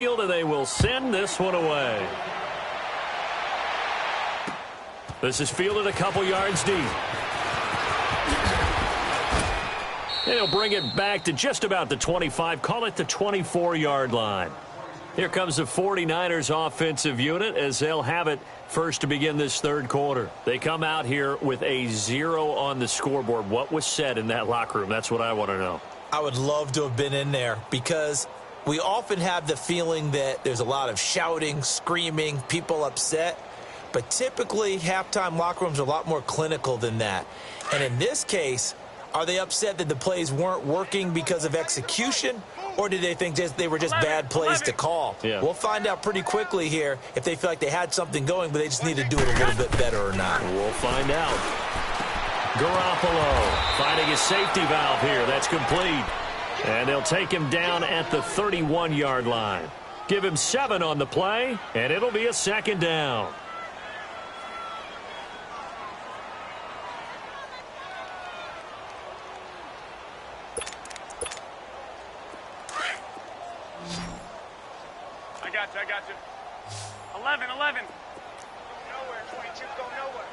And they will send this one away. This is fielded a couple yards deep. And he'll bring it back to just about the 25, call it the 24-yard line. Here comes the 49ers offensive unit as they'll have it first to begin this third quarter. They come out here with a 0 on the scoreboard. What was said in that locker room? That's what I want to know. I would love to have been in there because we often have the feeling that there's a lot of shouting, screaming, people upset. But typically, halftime locker rooms are a lot more clinical than that. And in this case, are they upset that the plays weren't working because of execution? Or did they think they were just bad plays to call? Yeah. We'll find out pretty quickly here if they feel like they had something going, but they just need to do it a little bit better or not. We'll find out. Garoppolo finding his safety valve here. That's complete. And they'll take him down at the 31-yard line. Give him 7 on the play, and it'll be a second down. I got you. 11. Nowhere, 22, go nowhere.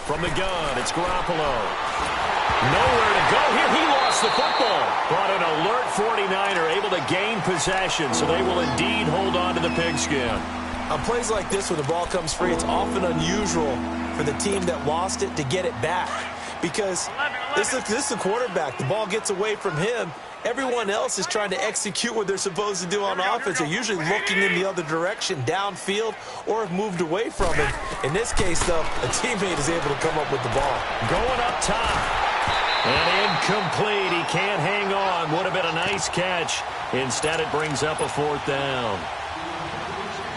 From the gun, it's Garoppolo. Nowhere to go here. He lost the football. Brought an alert 49er, able to gain possession, so they will indeed hold on to the pigskin. On plays like this, when the ball comes free, it's often unusual for the team that lost it to get it back. Because this is a quarterback. The ball gets away from him. Everyone else is trying to execute what they're supposed to do on offense. They're usually looking in the other direction, downfield, or have moved away from him. In this case, though, a teammate is able to come up with the ball. Going up top. And incomplete. He can't hang on. Would have been a nice catch. Instead, it brings up a fourth down.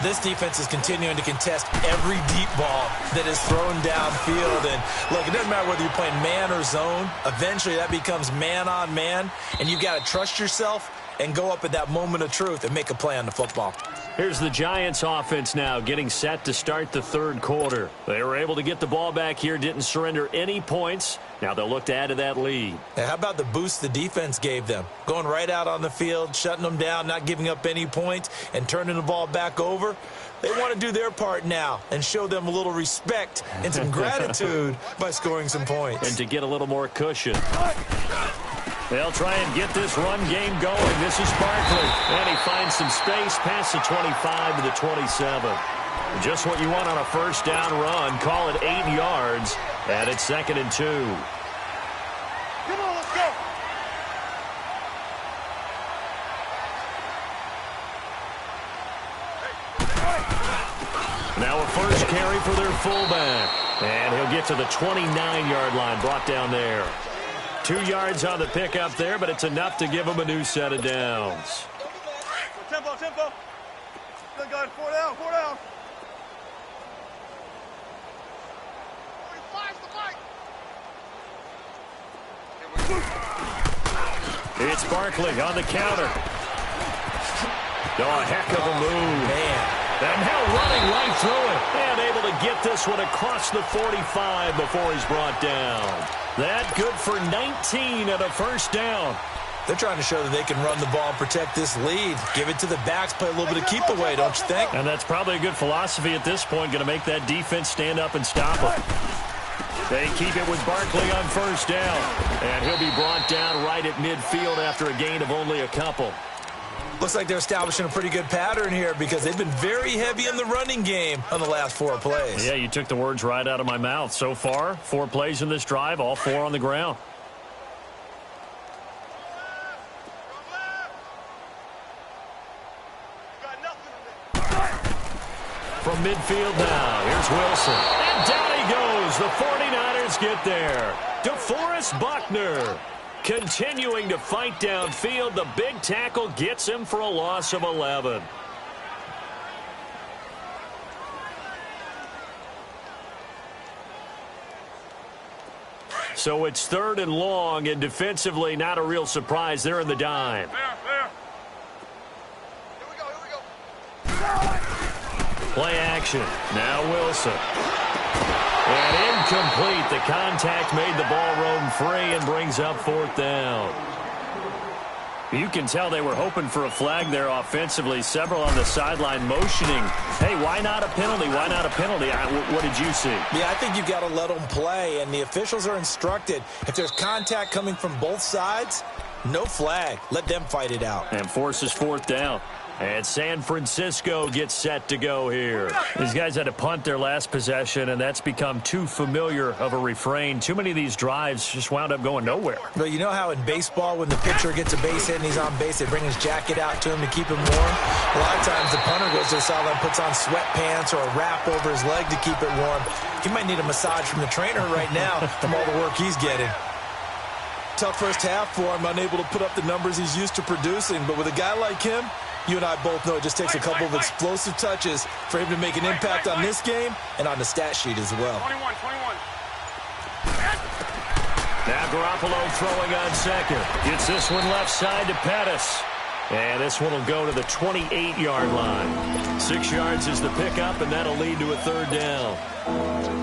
This defense is continuing to contest every deep ball that is thrown downfield. And, look, it doesn't matter whether you're playing man or zone. Eventually, that becomes man-on-man, and you've got to trust yourself and go up at that moment of truth and make a play on the football. Here's the Giants offense now getting set to start the third quarter. They were able to get the ball back here, didn't surrender any points. Now they'll look to add to that lead. Now, how about the boost the defense gave them? Going right out on the field, shutting them down, not giving up any points, and turning the ball back over. They want to do their part now and show them a little respect and some gratitude by scoring some points. And to get a little more cushion. They'll try and get this run game going. This is Barkley. And he finds some space past the 25 to the 27. Just what you want on a first down run. Call it 8 yards. And it's 2nd and 2. Come on, let's go. Now a first carry for their fullback. And he'll get to the 29-yard line, brought down there. 2 yards on the pickup there, but it's enough to give him a new set of downs. Tempo. Good guy, 4 down. It's Barkley on the counter. Oh, a heck of a move. Man. And now running right through it. And able to get this one across the 45 before he's brought down. That good for 19 and a first down. They're trying to show that they can run the ball and protect this lead. Give it to the backs, play a little bit of keep away, don't you think? And that's probably a good philosophy at this point, going to make that defense stand up and stop them. They keep it with Barkley on first down. And he'll be brought down right at midfield after a gain of only a couple. Looks like they're establishing a pretty good pattern here because they've been very heavy in the running game on the last 4 plays. Yeah, you took the words right out of my mouth. So far, 4 plays in this drive, all 4 on the ground. From midfield now, here's Wilson. And down he goes. The 49ers get there. DeForest Buckner continuing to fight downfield. The big tackle gets him for a loss of 11. So it's 3rd and long, and defensively not a real surprise. They're in the dime. There. Here we go. Play action. Now Wilson. And incomplete. The contact made the ball roam free and brings up 4th down. You can tell they were hoping for a flag there offensively. Several on the sideline motioning. Hey, why not a penalty? Why not a penalty? What did you see? Yeah, I think you've got to let them play, and the officials are instructed. If there's contact coming from both sides, no flag. Let them fight it out. And forces fourth down. And San Francisco gets set to go here. These guys had to punt their last possession, and that's become too familiar of a refrain. Too many of these drives just wound up going nowhere. But you know how in baseball, when the pitcher gets a base hit and he's on base, they bring his jacket out to him to keep him warm? A lot of times the punter goes to the sideline, puts on sweatpants or a wrap over his leg to keep it warm. He might need a massage from the trainer right now from all the work he's getting. Tough first half for him, unable to put up the numbers he's used to producing. But with a guy like him, you and I both know it just takes a couple of explosive touches for him to make an impact on this game and on the stat sheet as well. 21. Now Garoppolo throwing on second. Gets this one left side to Pettis. And this one will go to the 28-yard line. 6 yards is the pickup, and that'll lead to a third down.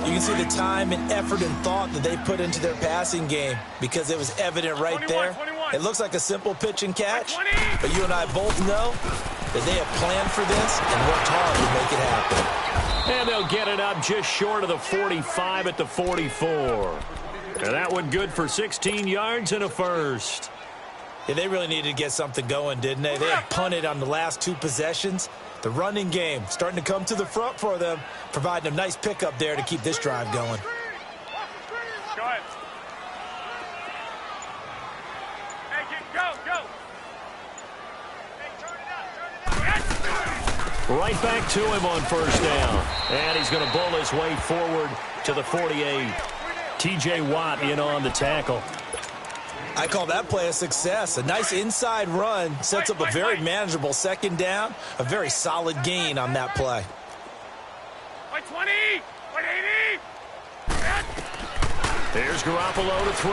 You can see the time and effort and thought that they put into their passing game because it was evident right there. It looks like a simple pitch and catch, but you and I both know that they have planned for this and worked hard to make it happen. And they'll get it up just short of the 45 at the 44. And that one good for 16 yards and a first. Yeah, they really needed to get something going, didn't they? They had punted on the last 2 possessions. The running game starting to come to the front for them, providing a nice pickup there to keep this drive going. Go ahead. Hey, go. Hey, turn it up. Right back to him on first down. And he's going to bull his way forward to the 48. T.J. Watt in on the tackle. I call that play a success. A nice inside run sets up a very manageable second down. A very solid gain on that play. Wait 20. Wait 80. There's Garoppolo to throw.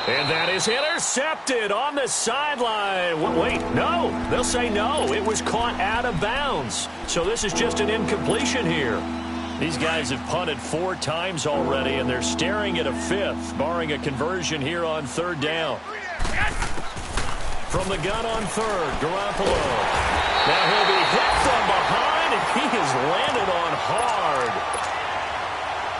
And that is intercepted on the sideline. Wait, no. They'll say no. It was caught out of bounds. So this is just an incompletion here. These guys have punted 4 times already, and they're staring at a 5th, barring a conversion here on third down. From the gun on third, Garoppolo. Now he'll be hit from behind, and he has landed on hard.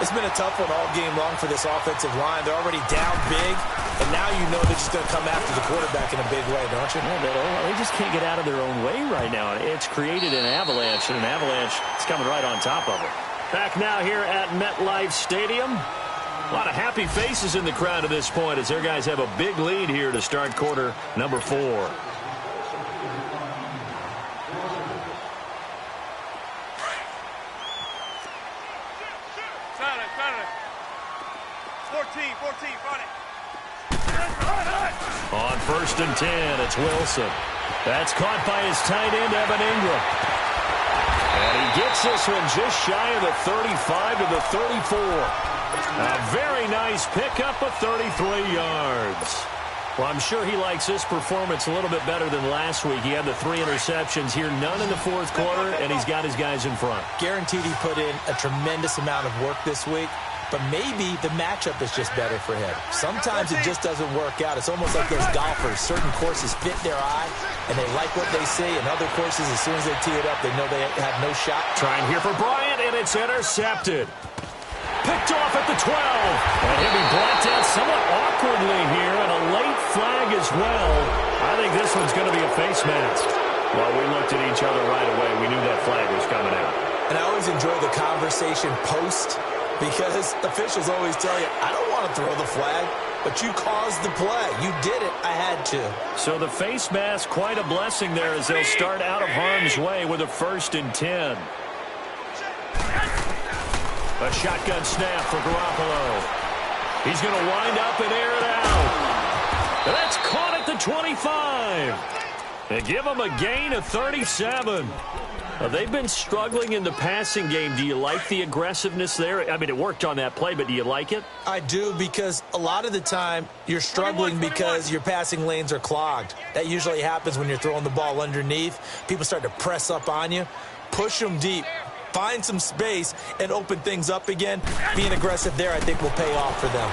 It's been a tough one all game long for this offensive line. They're already down big, and now you know they're just going to come after the quarterback in a big way, don't you? Yeah, they just can't get out of their own way right now. It's created an avalanche, and an avalanche is coming right on top of it. Back now here at MetLife Stadium. A lot of happy faces in the crowd at this point as their guys have a big lead here to start quarter number 4. Saturday. 14, run it. On first and 10, it's Wilson. That's caught by his tight end, Evan Ingram. And he gets this one just shy of the 35 to the 34. A very nice pickup of 33 yards. Well, I'm sure he likes this performance a little bit better than last week. He had the 3 interceptions here, none in the 4th quarter, and he's got his guys in front. Guaranteed he put in a tremendous amount of work this week, but maybe the matchup is just better for him. Sometimes it just doesn't work out. It's almost like those golfers. Certain courses fit their eye, and they like what they see, and other courses, as soon as they tee it up, they know they have no shot. Trying here for Bryant, and it's intercepted. Picked off at the 12. And he'll be brought down somewhat awkwardly here, and a late flag as well. I think this one's going to be a face mask. Well, we looked at each other right away. We knew that flag was coming out. And I always enjoy the conversation post, because officials always tell you, I don't want to throw the flag, but you caused the play. You did it. I had to. So the face mask, quite a blessing there as they'll start out of harm's way with a 1st and 10. A shotgun snap for Garoppolo. He's going to wind up and air it out. That's caught at the 25. They give him a gain of 37. They've been struggling in the passing game. Do you like the aggressiveness there? I mean, it worked on that play, but do you like it? I do, because a lot of the time you're struggling because your passing lanes are clogged. That usually happens when you're throwing the ball underneath. People start to press up on you. Push them deep. Find some space and open things up again. Being aggressive there, I think, will pay off for them.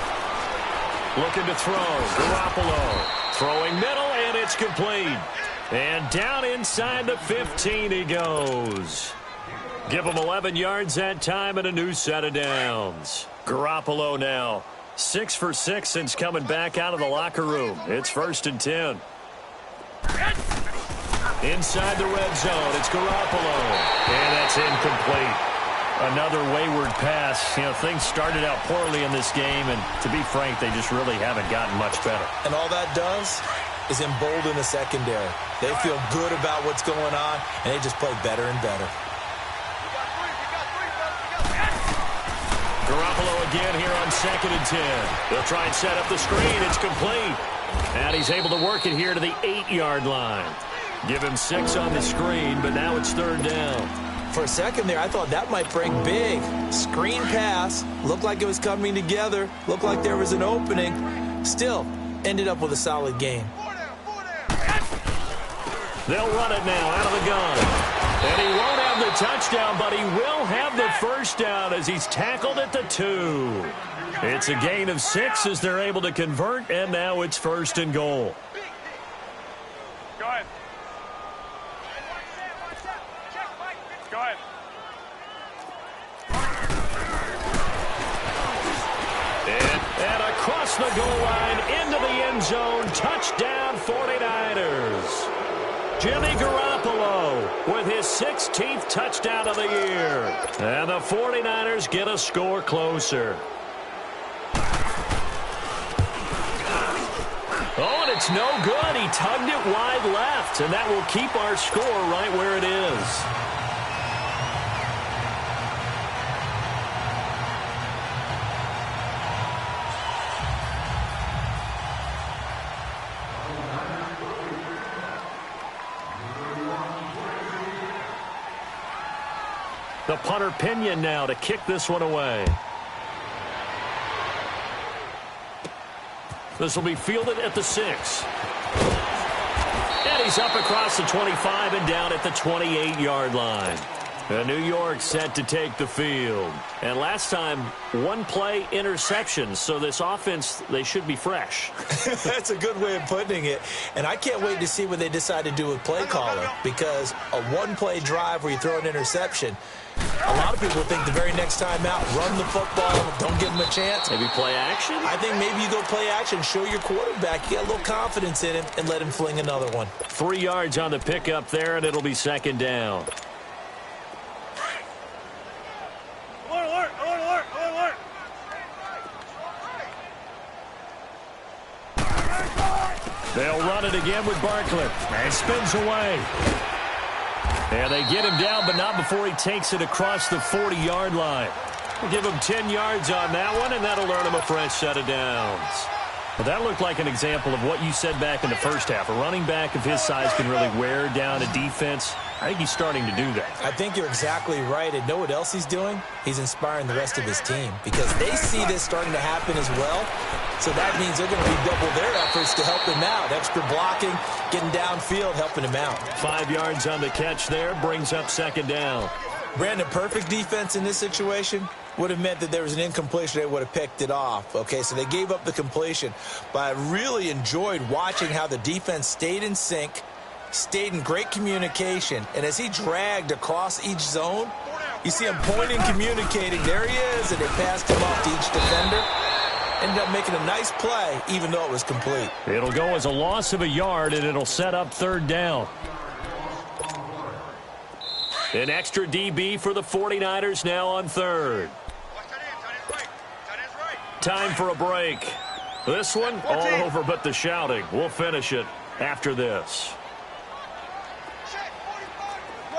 Looking to throw. Garoppolo throwing middle, and it's complete. And down inside the 15 he goes. Give him 11 yards that time and a new set of downs. Garoppolo now 6 for 6 since coming back out of the locker room. It's 1st and 10. Inside the red zone, it's Garoppolo. And that's incomplete. Another wayward pass. You know, things started out poorly in this game, and to be frank, they just really haven't gotten much better. And all that does is embolden the secondary. They feel good about what's going on, and they just play better and better. Garoppolo again here on 2nd and 10. They'll try and set up the screen. It's complete. And he's able to work it here to the 8-yard line. Give him 6 on the screen, but now it's 3rd down. For a second there, I thought that might break big. Screen pass. Looked like it was coming together. Looked like there was an opening. Still, ended up with a solid game. They'll run it now out of the gun. And he won't have the touchdown, but he will have the 1st down as he's tackled at the 2. It's a gain of 6 as they're able to convert, and now it's 1st and goal. Go ahead. Go ahead. And across the goal line into the end zone. Touchdown 49ers. Jimmy Garoppolo with his 16th touchdown of the year. And the 49ers get a score closer. Oh, and it's no good. He tugged it wide left, and that will keep our score right where it is. The punter Pinion now to kick this one away. This will be fielded at the 6. And he's up across the 25 and down at the 28-yard line. New York set to take the field. And last time, 1-play interception. So this offense, they should be fresh. That's a good way of putting it. And I can't wait to see what they decide to do with play calling. Because a 1-play drive where you throw an interception, a lot of people think the very next time out, run the football, don't give him a chance. Maybe play action? I think maybe you go play action, show your quarterback, you get a little confidence in him, and let him fling another one. 3 yards on the pickup there, and it'll be 2nd down. Alert, alert, alert, alert, alert. They'll run it again with Barkley. And spins away. And they get him down, but not before he takes it across the 40-yard line. We'll give him 10 yards on that one, and that'll earn him a fresh set of downs. Well, that looked like an example of what you said back in the first half. A running back of his size can really wear down a defense. I think he's starting to do that. I think you're exactly right. And know what else he's doing? He's inspiring the rest of his team because they see this starting to happen as well. So that means they're going to redouble their efforts to help him out. Extra blocking, getting downfield, helping him out. 5 yards on the catch there, brings up 2nd down. Brandon, perfect defense in this situation would have meant that there was an incompletion. They would have picked it off. Okay, so they gave up the completion. But I really enjoyed watching how the defense stayed in sync, stayed in great communication. And as he dragged across each zone, you see him pointing, communicating. There he is, and they passed him off to each defender. Ended up making a nice play, even though it was complete. It'll go as a loss of a yard, and it'll set up 3rd down. An extra DB for the 49ers now on 3rd. Time for a break. This one, all over but the shouting. We'll finish it after this.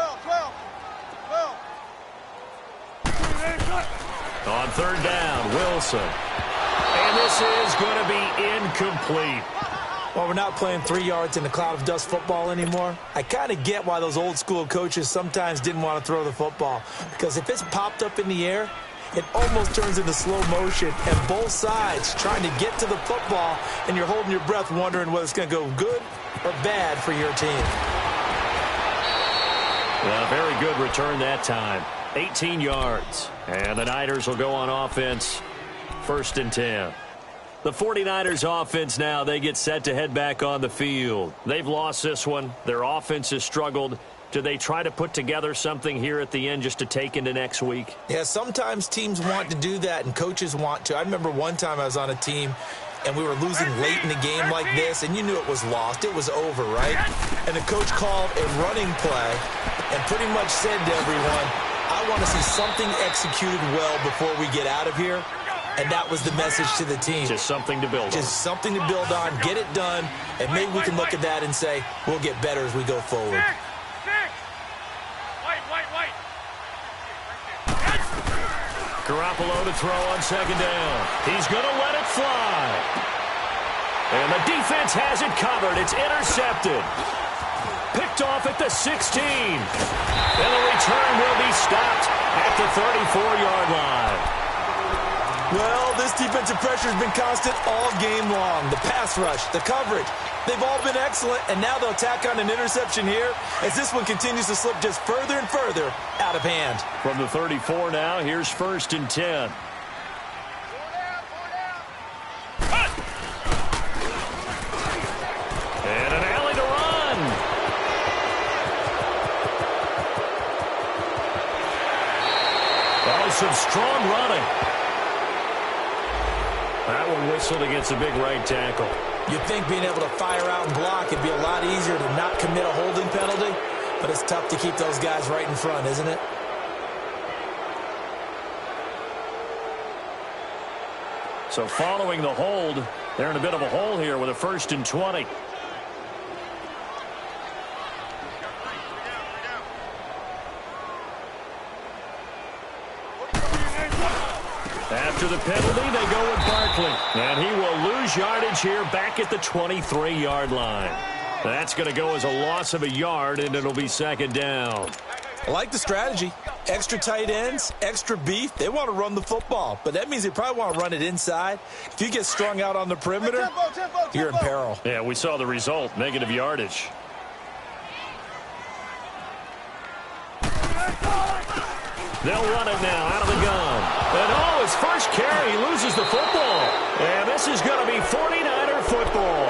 12. On 3rd down, Wilson. And this is going to be incomplete. Well, we're not playing 3 yards in the cloud of dust football anymore. I kind of get why those old school coaches sometimes didn't want to throw the football. Because if it's popped up in the air, it almost turns into slow motion. And both sides trying to get to the football, and you're holding your breath wondering whether it's going to go good or bad for your team. Well, very good return that time. 18 yards. And the Niners will go on offense. 1st and 10. The 49ers offense now, they get set to head back on the field. They've lost this one. Their offense has struggled. Do they try to put together something here at the end just to take into next week? Yeah, sometimes teams want to do that and coaches want to. I remember one time I was on a team and we were losing late in the game like this, and you knew it was lost. It was over, right? And the coach called a running play and pretty much said to everyone, I want to see something executed well before we get out of here. And that was the message to the team. Just something to build on. Just something to build on, get it done, and maybe we can look at that and say, we'll get better as we go forward. Garoppolo to throw on second down. He's going to let it fly. And the defense has it covered. It's intercepted. Picked off at the 16. And the return will be stopped at the 34-yard line. Well, this defensive pressure has been constant all game long. The pass rush, the coverage, they've all been excellent, and now they'll tack on an interception here as this one continues to slip just further and further out of hand. From the 34 now, here's 1st and 10. And an alley to run. Oh, some strong running. That one whistled against a big right tackle. You'd think being able to fire out and block it'd be a lot easier to not commit a holding penalty, but it's tough to keep those guys right in front, isn't it? So following the hold, they're in a bit of a hole here with a 1st and 20. After the penalty, they go with Barkley. And he will lose yardage here back at the 23-yard line. That's going to go as a loss of a yard, and it'll be 2nd down. I like the strategy. Extra tight ends, extra beef. They want to run the football, but that means they probably want to run it inside. If you get strung out on the perimeter, you're in peril. Yeah, we saw the result, negative yardage. They'll run it now out of the gun. And oh, his first carry, he loses the football. And this is going to be 49er football.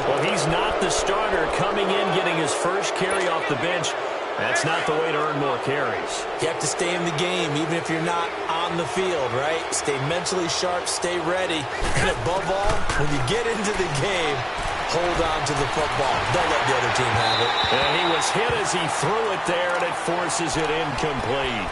Well, he's not the starter coming in, getting his first carry off the bench. That's not the way to earn more carries. You have to stay in the game, even if you're not on the field, right? Stay mentally sharp, stay ready. And above all, when you get into the game, hold on to the football. Don't let the other team have it. And he was hit as he threw it there, and it forces it incomplete.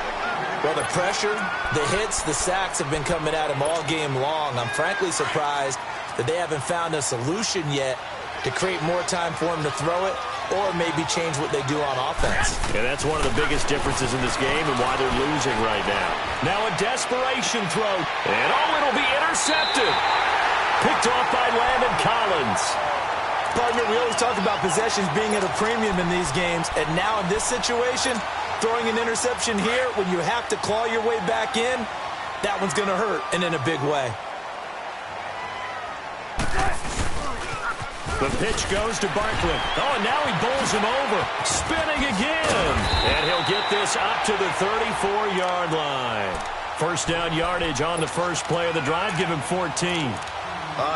Well, the pressure, the hits, the sacks have been coming at him all game long. I'm frankly surprised that they haven't found a solution yet to create more time for him to throw it or maybe change what they do on offense. And that's one of the biggest differences in this game and why they're losing right now. Now a desperation throw. And oh, it'll be intercepted. Picked off by Landon Collins. Partner, we always talk about possessions being at a premium in these games. And now in this situation, throwing an interception here when you have to claw your way back in, that one's going to hurt, and in a big way. The pitch goes to Barkley. Oh, and now he bowls him over. Spinning again. And he'll get this up to the 34-yard line. 1st down yardage on the first play of the drive. Give him 14.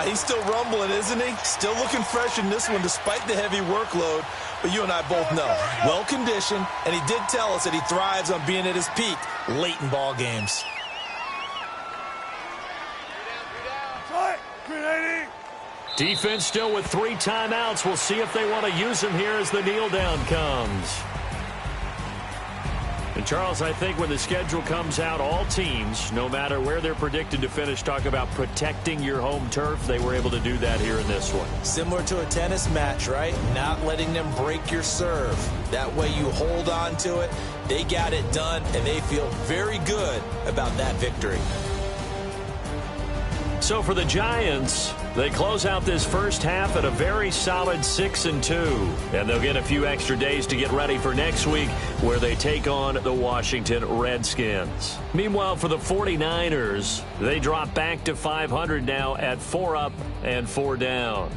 He's still rumbling, isn't he? Still looking fresh in this one despite the heavy workload. But you and I both know, well-conditioned, and he did tell us that he thrives on being at his peak late in ball games. Defense still with 3 timeouts. We'll see if they want to use them here as the kneel down comes. And, Charles, I think when the schedule comes out, all teams, no matter where they're predicted to finish, talk about protecting your home turf. They were able to do that here in this one. Similar to a tennis match, right? Not letting them break your serve. That way you hold on to it. They got it done, and they feel very good about that victory. So for the Giants, they close out this first half at a very solid 6-2. And they'll get a few extra days to get ready for next week where they take on the Washington Redskins. Meanwhile, for the 49ers, they drop back to 500 now at 4 up and 4 down.